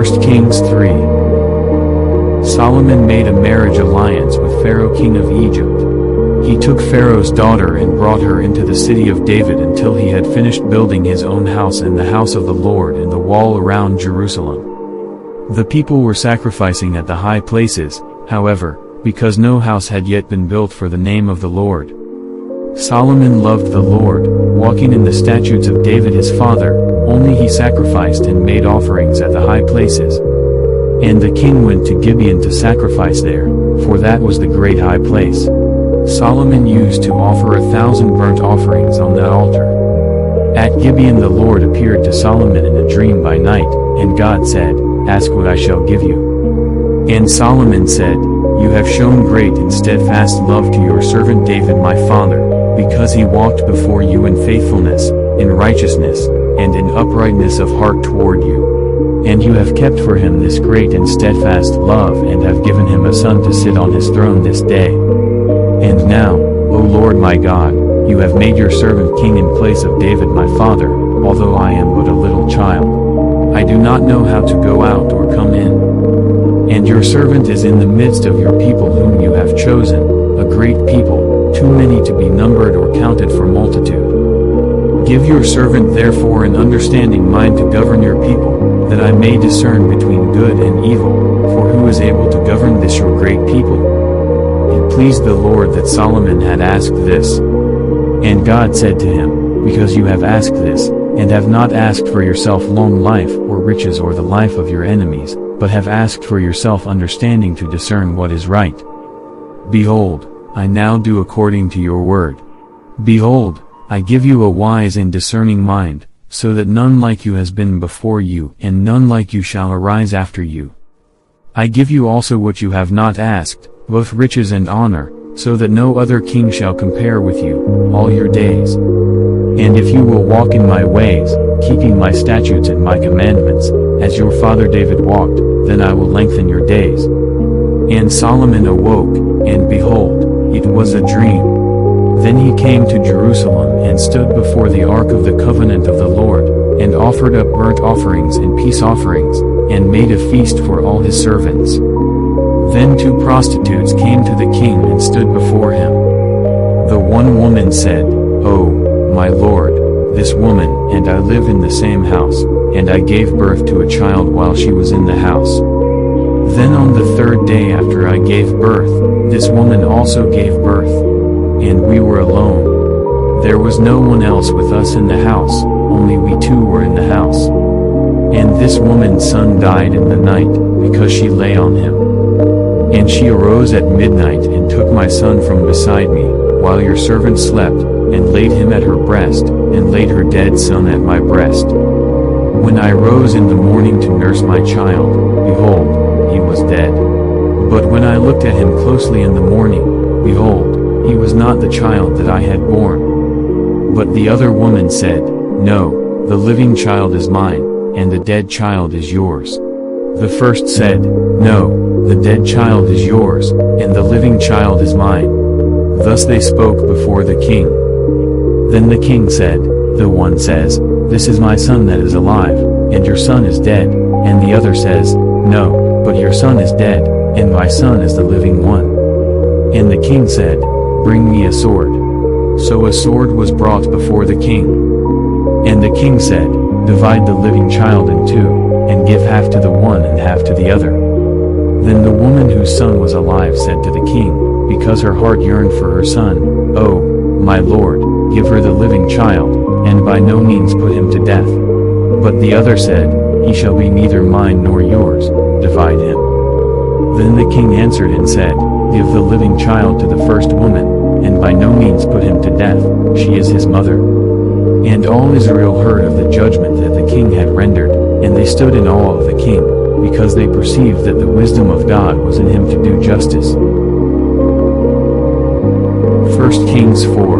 1 Kings 3. Solomon made a marriage alliance with Pharaoh king of Egypt. He took Pharaoh's daughter and brought her into the city of David until he had finished building his own house and the house of the Lord and the wall around Jerusalem. The people were sacrificing at the high places, however, because no house had yet been built for the name of the Lord. Solomon loved the Lord, walking in the statutes of David his father, only he sacrificed and made offerings at the high places. And the king went to Gibeon to sacrifice there, for that was the great high place. Solomon used to offer 1,000 burnt offerings on the altar. At Gibeon the Lord appeared to Solomon in a dream by night, and God said, "Ask what I shall give you." And Solomon said, "You have shown great and steadfast love to your servant David my father, because he walked before you in faithfulness, in righteousness, and in uprightness of heart toward you. And you have kept for him this great and steadfast love and have given him a son to sit on his throne this day. And now, O Lord my God, you have made your servant king in place of David my father, although I am but a little child. I do not know how to go out or come in. And your servant is in the midst of your people whom you have chosen, a great people, too many to be numbered or counted for multitude. Give your servant therefore an understanding mind to govern your people, that I may discern between good and evil, for who is able to govern this your great people?" It pleased the Lord that Solomon had asked this. And God said to him, "Because you have asked this, and have not asked for yourself long life or riches or the life of your enemies, but have asked for yourself understanding to discern what is right. Behold, I now do according to your word. Behold, I give you a wise and discerning mind, so that none like you has been before you and none like you shall arise after you. I give you also what you have not asked, both riches and honor, so that no other king shall compare with you, all your days. And if you will walk in my ways, keeping my statutes and my commandments, as your father David walked, then I will lengthen your days." And Solomon awoke, and behold, it was a dream. Then he came to Jerusalem and stood before the ark of the covenant of the Lord, and offered up burnt offerings and peace offerings, and made a feast for all his servants. Then 2 prostitutes came to the king and stood before him. The one woman said, "Oh, my lord, this woman and I live in the same house, and I gave birth to a child while she was in the house. Then on the 3rd day after I gave birth, this woman also gave birth. And we were alone. There was no one else with us in the house, only we 2 were in the house. And this woman's son died in the night, because she lay on him. And she arose at midnight and took my son from beside me, while your servant slept, and laid him at her breast, and laid her dead son at my breast. When I rose in the morning to nurse my child, behold, he was dead. But when I looked at him closely in the morning, behold, he was not the child that I had born." But the other woman said, "No, the living child is mine, and the dead child is yours." The first said, "No, the dead child is yours, and the living child is mine." Thus they spoke before the king. Then the king said, "The one says, 'This is my son that is alive, and your son is dead,' and the other says, 'No, but your son is dead, and my son is the living one.' And the king said, 'Bring me a sword.' So a sword was brought before the king. And the king said, 'Divide the living child in 2, and give half to the one and half to the other.' Then the woman whose son was alive said to the king, because her heart yearned for her son, 'Oh, my lord, give her the living child, and by no means put him to death.' But the other said, 'He shall be neither mine nor yours, divide him.' Then the king answered and said, 'Give the living child to the first woman, and by no means put him to death, she is his mother.' And all Israel heard of the judgment that the king had rendered, and they stood in awe of the king, because they perceived that the wisdom of God was in him to do justice. 1 Kings 4.